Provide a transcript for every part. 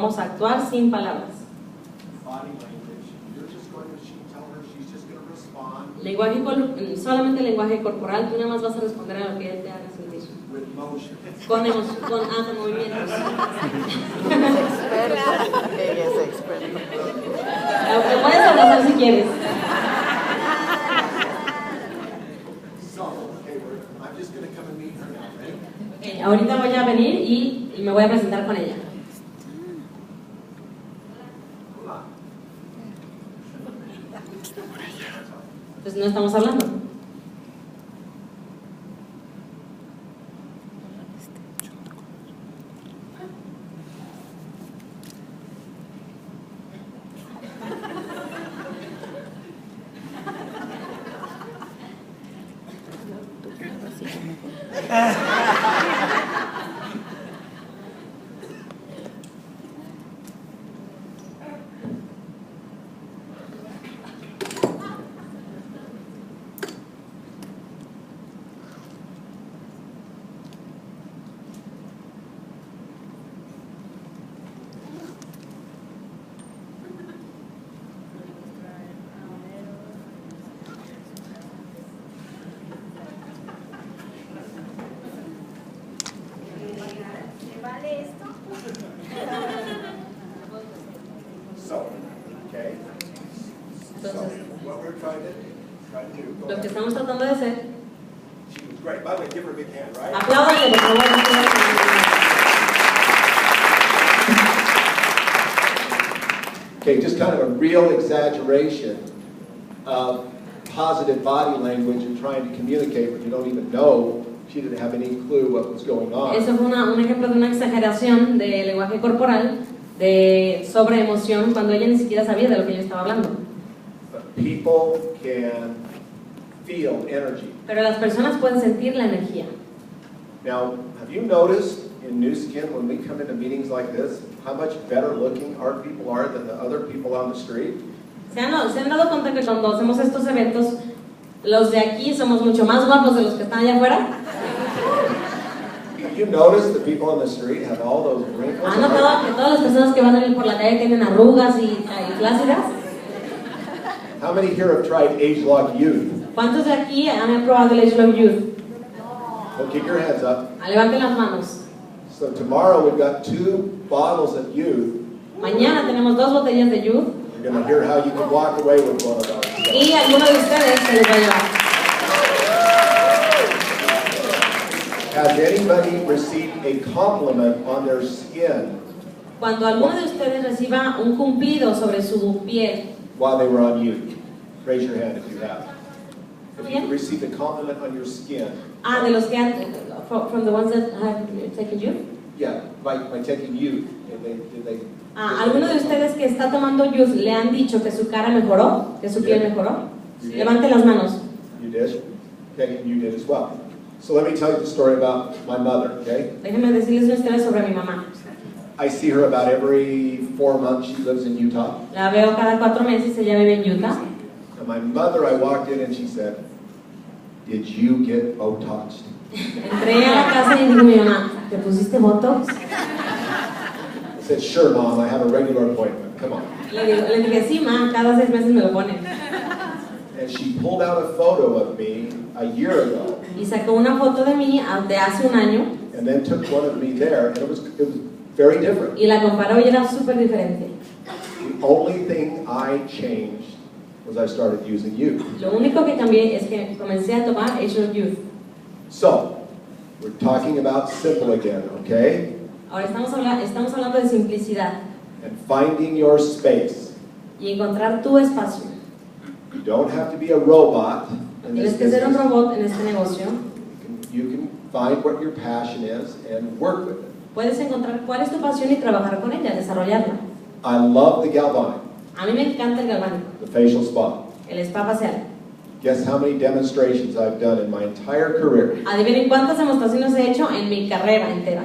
Vamos a actuar sin palabras. Solamente lenguaje corporal, tú nada más vas a responder a lo que él te haga sentir. Con emoción, con movimientos. Ella es experta. Te puedes abrazar si quieres. Okay, ahorita voy a venir y me voy a presentar con ella. Pues no estamos hablando. Lo que estamos tratando de hacer. Apláudanle, por favor. Okay, just kind of a real exaggeration of positive body language and trying to communicate when you don't even know. She didn't have any clue what was going on. Eso fue un ejemplo de una exageración de lenguaje corporal, sobre emoción, cuando ella ni siquiera sabía de lo que yo estaba hablando. But people can feel energy. Pero las personas pueden sentir la energía. Now, have you noticed in New Skin when we come into meetings like this, how much better looking our people are than the other people on the street? ¿Se han dado cuenta que cuando hacemos estos eventos, los de aquí somos mucho más guapos de los que están allá afuera? Have you noticed the people on the street have all those wrinkles? ¿Han notado que todas las personas que van por la calle tienen arrugas y flácidas? How many here have tried age-lock youth? ¿Cuántos de aquí han probado el age-lock youth? Well, keep your hands up. Levanten las manos. So tomorrow we've got 2 bottles of youth. Mañana tenemos 2 botellas de youth. You're going to hear how you can walk away with one of those. Y alguno de ustedes se les va a llevar. Has anybody received a compliment on their skin Cuando alguno de ustedes reciba un cumplido sobre su piel, while they were on youth? Raise your hand if you have. If you received a compliment on your skin. de los que han, from the ones that have taken youth. Yeah, by taking youth. Did they ¿Alguno de ustedes que está tomando youth le han dicho que su cara mejoró, que su piel mejoró? Levante las manos. You did? Okay, you did as well. So let me tell you the story about my mother, okay? Déjenme decirles una historia sobre mi mamá. I see her about every 4 months. She lives in Utah. La veo cada 4 meses, ella vive en Utah. And my mother, I walked in and she said, "Did you get Botoxed?" Entré a la casa y dijo mi mamá, ¿te pusiste Botox? I said, "Sure, Mom, I have a regular appointment. Come on." Le dije, sí, ma, cada 6 meses me lo ponen. And she pulled out a photo of me a year ago. Y sacó una foto de mí de hace un año. And then took one of me there, and it was very different. Y la comparó y era súper diferente. The only thing I changed was I started using youth. Lo único que cambié es que comencé a tomar age-lock youth. So, we're talking about simple again, okay? Ahora estamos hablando de simplicidad And finding your space. y encontrar tu espacio. You don't have to be a robot in Tienes this que ser un business. robot en este negocio. You can find what your passion is and work with it. Puedes encontrar cuál es tu pasión y trabajar con ella, desarrollarla. I love the galvanic, A mí me encanta el galvánico, the facial spa. el spa facial. Guess how many demonstrations I've done in my entire career? Adivinen cuántas demostraciones he hecho en mi carrera entera.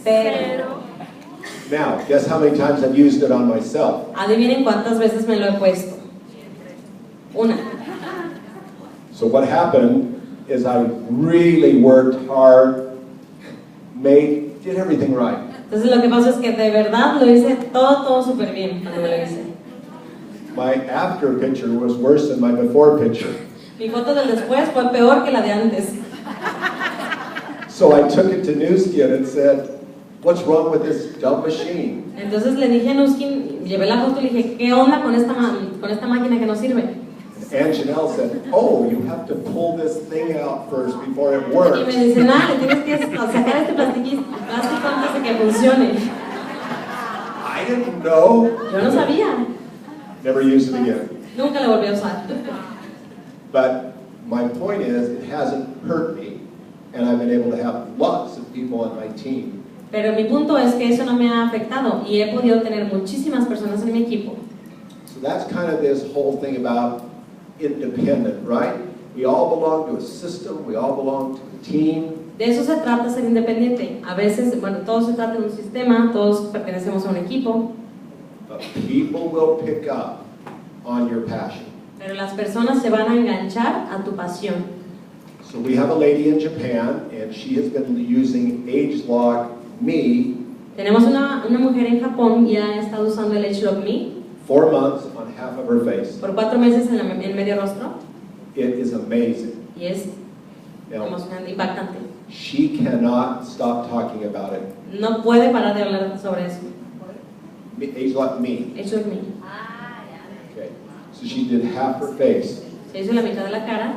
0. Now, guess how many times I've used it on myself? Adivinen cuántas veces me lo he puesto. 1. So what happened is I really worked hard, did everything right. Entonces lo que pasó es que de verdad lo hice todo súper bien cuando me lo hice. My after picture was worse than my before picture. Mi foto del después fue peor que la de antes. So I took it to Newskin and said, what's wrong with this dumb machine? Entonces le dije a Nuskin, llevé la foto y le dije, ¿qué onda con esta máquina que no sirve? And Janelle said, oh, you have to pull this thing out first before it Y works. me dice, le tienes que sacar este plástico antes de que funcione. I didn't know. Yo no sabía. Never used it again. Nunca la volví a usar. But my point is, it hasn't hurt me, and I've been able to have lots of people on my team. Pero mi punto es que eso no me ha afectado y he podido tener muchísimas personas en mi equipo. So that's kind of this whole thing about independent, right? We all belong to a system, we all belong to a team. De eso se trata ser independiente. A veces, bueno, todo se trata de un sistema, todos pertenecemos a un equipo. But people will pick up on your passion. Pero las personas se van a enganchar a tu pasión. So we have a lady in Japan, and she has been using ageLog Me. Tenemos una mujer en Japón y ha estado usando el ageLog Me 4 months on half of her face. por 4 meses en el medio rostro. It is amazing. Y es Now, emocionante, impactante. she cannot stop talking about it. No puede parar de hablar sobre eso. ageLog Me. ageLog Me. Okay. So she did half her face. Se hizo la mitad de la cara.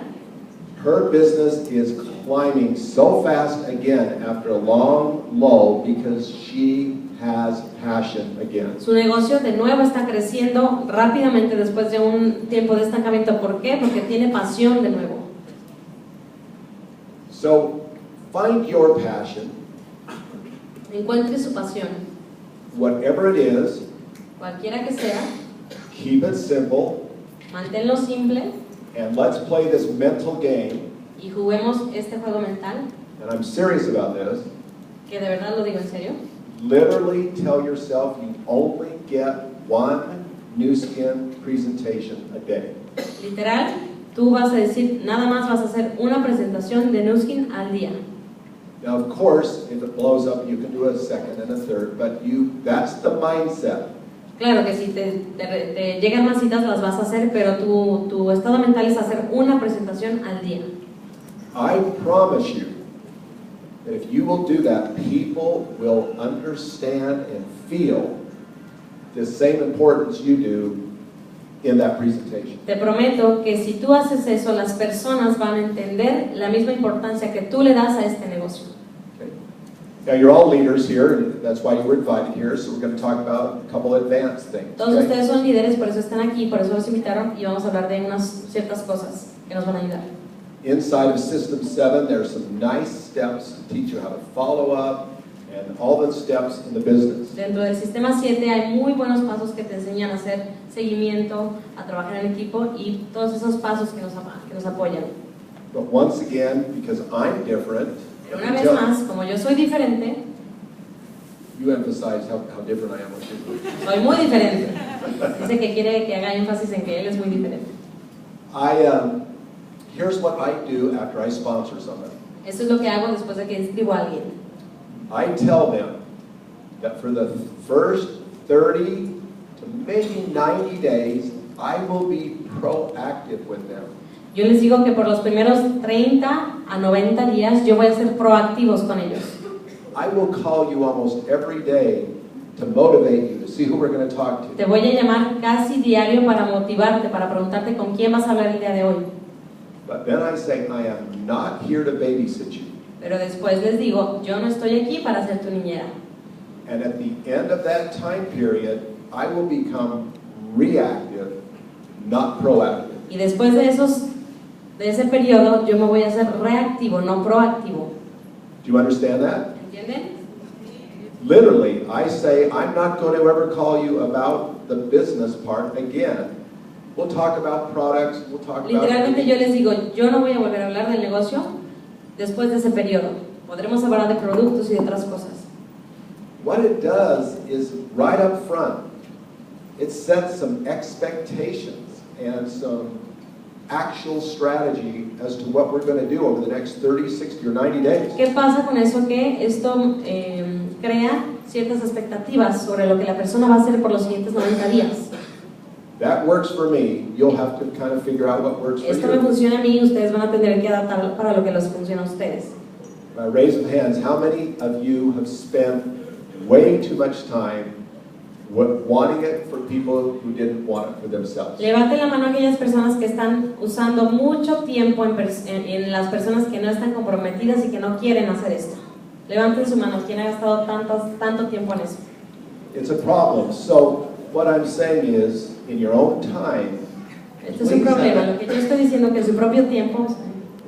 Her business is climbing so fast again after a long lull because she has passion again. Su negocio de nuevo está creciendo rápidamente después de un tiempo de estancamiento. ¿Por qué? Porque tiene pasión de nuevo. So find your passion, Encuentre su pasión, whatever it is, cualquiera que sea. keep it simple, Manténlo simple and let's play this mental game. y juguemos este juego mental, And I'm serious about this. que de verdad lo digo en serio. Literally tell yourself you only get one new skin presentation a day. Literal, tú vas a decir, nada más vas a hacer una presentación de Nuskin al día. Now, of course, if it blows up, you can do a second and a third, but that's the mindset. Claro que si te llegan más citas las vas a hacer, pero tu estado mental es hacer una presentación al día. I promise you that if you will do that, people will understand and feel the same importance you do in that presentation. Te prometo que si tú haces eso, las personas van a entender la misma importancia que tú le das a este negocio. Okay. Now, you're all leaders here, and that's why you were invited here, so we're going to talk about a couple advanced things. Todos Okay? ustedes son líderes, por eso están aquí, por eso los invitaron y vamos a hablar de unas ciertas cosas que nos van a ayudar. Inside of System 7, there's some nice steps to teach you how to follow up and all the steps in the business. Dentro del sistema 7 hay muy buenos pasos que te enseñan a hacer seguimiento, a trabajar en equipo y todos esos pasos que nos apoyan. But once again, because I'm different, Pero una vez más, como yo soy diferente, you emphasize how different I am with you. soy muy diferente. Dice que quiere que haga énfasis en que él es muy diferente. Here's what I do after I sponsor somebody. Eso es lo que hago después de que inscribo a alguien. I tell them that for the first 30 to maybe 90 days, I will be proactive with them. Yo les digo que por los primeros 30 a 90 días yo voy a ser proactivos con ellos. I will call you almost every day to motivate you, to see who we're going to talk to. Te voy a llamar casi diario para motivarte, para preguntarte con quién vas a hablar el día de hoy. But then I say, I am not here to babysit you. Pero después les digo, yo no estoy aquí para ser tu niñera. And at the end of that time period, I will become reactive, not proactive. Y después de ese periodo, yo me voy a hacer reactivo, no proactivo. Do you understand that? ¿Entienden? Literally, I say, I'm not going to ever call you about the business part again. We'll talk about products, we'll talk about... Literalmente yo les digo, yo no voy a volver a hablar del negocio después de ese periodo. Podremos hablar de productos y de otras cosas. What it does is, right up front, it sets some expectations and some actual strategy as to what we're going to do over the next 30, 60, or 90 days. ¿Qué pasa con eso? Que esto crea ciertas expectativas sobre lo que la persona va a hacer por los siguientes 90 días. That works for me. You'll have to kind of figure out what works for Esto me you. funciona a mí y ustedes van a tener que adaptar para lo que les funciona a ustedes. By raise of hands, how many of you have spent way too much time wanting it for people who didn't want it for themselves? Levanten la mano aquellas personas que están usando mucho tiempo en las personas que no están comprometidas y que no quieren hacer esto. Levanten su mano, ¿quién ha gastado tanto tiempo en eso? It's a problem. So what I'm saying is, in your own time, Este es un problema. Lo que yo estoy diciendo que en su propio tiempo,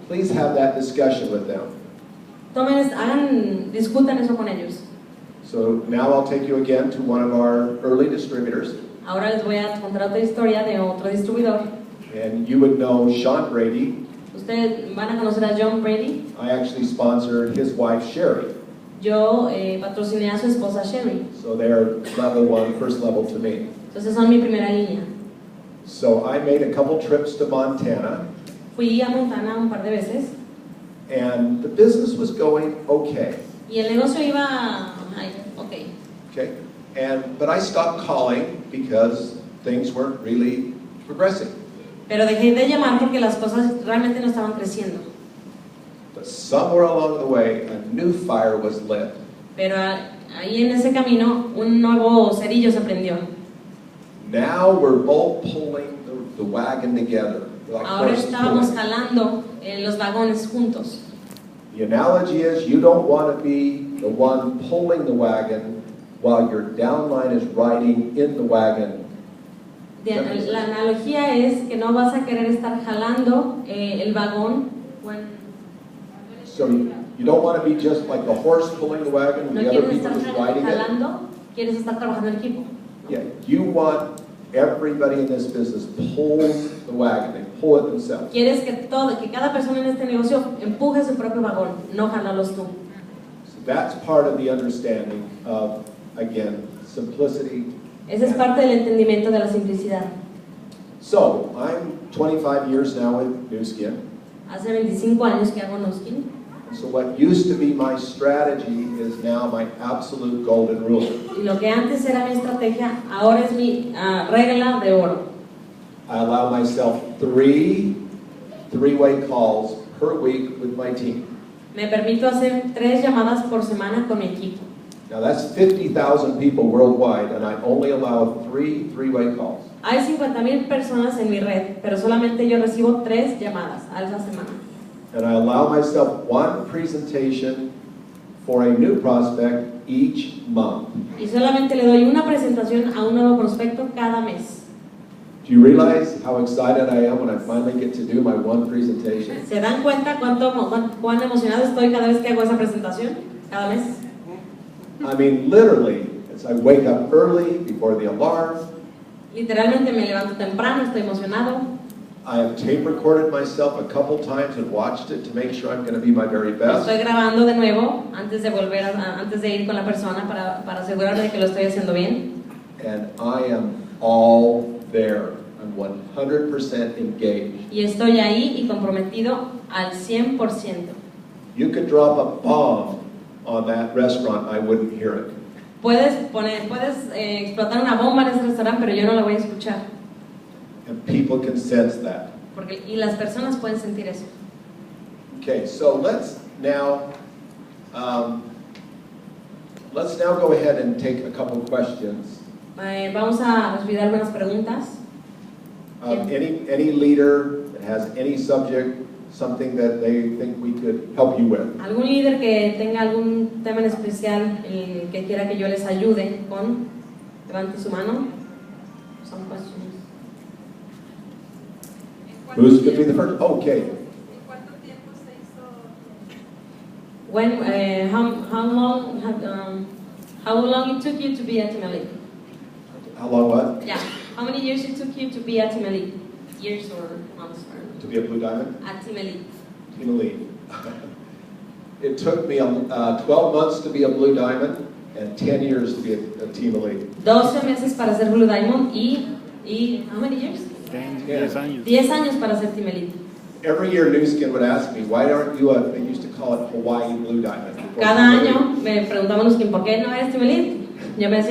please have that discussion with them. discutan eso con ellos. So now I'll take you again to one of our early distributors, Ahora les voy a contar otra historia de otro distribuidor. and you would know Sean Brady. Ustedes van a conocer a John Brady. I actually sponsored his wife, Sherry. Yo patrociné a su esposa Sherry. So they're level one, first level to me. Entonces son mi primera línea. So I made a couple trips to Montana, Fui a Montana un par de veces and the business was going okay. y el negocio iba, ok. Okay, but I stopped calling because things weren't really progressing. Pero dejé de llamar porque las cosas realmente no estaban creciendo. But somewhere along the way, a new fire was lit. Pero ahí en ese camino un nuevo cerillo se prendió. Now we're both pulling the wagon together. Like Ahora horses estábamos pulling. jalando los vagones juntos. The analogy is you don't want to be the one pulling the wagon while your downline is riding in the wagon. La analogía es que no vas a querer estar jalando el vagón. So you don't want to be just like the horse pulling the wagon and No the other quieres people estar just riding it. jalando, quieres estar trabajando en equipo. Yeah, you want everybody in this business pulls the wagon, they pull it themselves. Quieres que cada persona en este negocio empuje su propio vagón, no jalarlos tú. So that's part of the understanding of, again, simplicity. Ese es parte del entendimiento de la simplicidad. So I'm 25 years now with New Skin. Hace 25 años que hago Nuskin. So what used to be my strategy is now my absolute golden rule. Y lo que antes era mi estrategia, ahora es mi regla de oro. I allow myself three-way calls per week with my team. Me permito hacer 3 llamadas por semana con mi equipo. Now that's 50,000 people worldwide, and I only allow three-way calls. Hay 50,000 personas en mi red, pero solamente yo recibo 3 llamadas a la semana. And I allow myself one presentation for a new prospect each month. Y solamente le doy una presentación a un nuevo prospecto cada mes. Do you realize how excited I am when I finally get to do my one presentation? ¿Se dan cuenta cuán emocionado estoy cada vez que hago esa presentación? Cada mes. I mean, literally, as I wake up early before the alarm, Literalmente me levanto temprano, estoy emocionado. I have tape recorded myself a couple times and watched it to make sure I'm going to be my very best. Estoy grabando de nuevo antes de ir con la persona para asegurarme de que lo estoy haciendo bien. And I am all there. I'm 100% engaged. Y estoy ahí y comprometido al 100%. You could drop a bomb on that restaurant, I wouldn't hear it. Puedes explotar una bomba en ese restaurante, pero yo no la voy a escuchar. And people can sense that. Y las personas pueden sentir eso. Okay, so let's now go ahead and take a couple questions. Vamos a recibir algunas preguntas. Any leader that has any subject, something that they think we could help you with. ¿Algún líder que tenga algún tema en especial que quiera que yo les ayude con? Levante su mano. Some questions. Who's going to be the first? Okay. When, how long it took you to be at Team Elite? How long what? Yeah. How many years it took you to be at Team Elite? Years or months? To be a Blue Diamond? At Team Elite. Team Elite. It took me 12 months to be a Blue Diamond and 10 years to be a Team Elite. 12 meses para ser Blue Diamond y how many years? 10 años. 10 años para ser Team Elite. every year New Skin would ask me, why aren't you a, they used to call it Hawaii Blue Diamond. Cada año me preguntaban los que por qué no eres Team Elite. Yo me decía,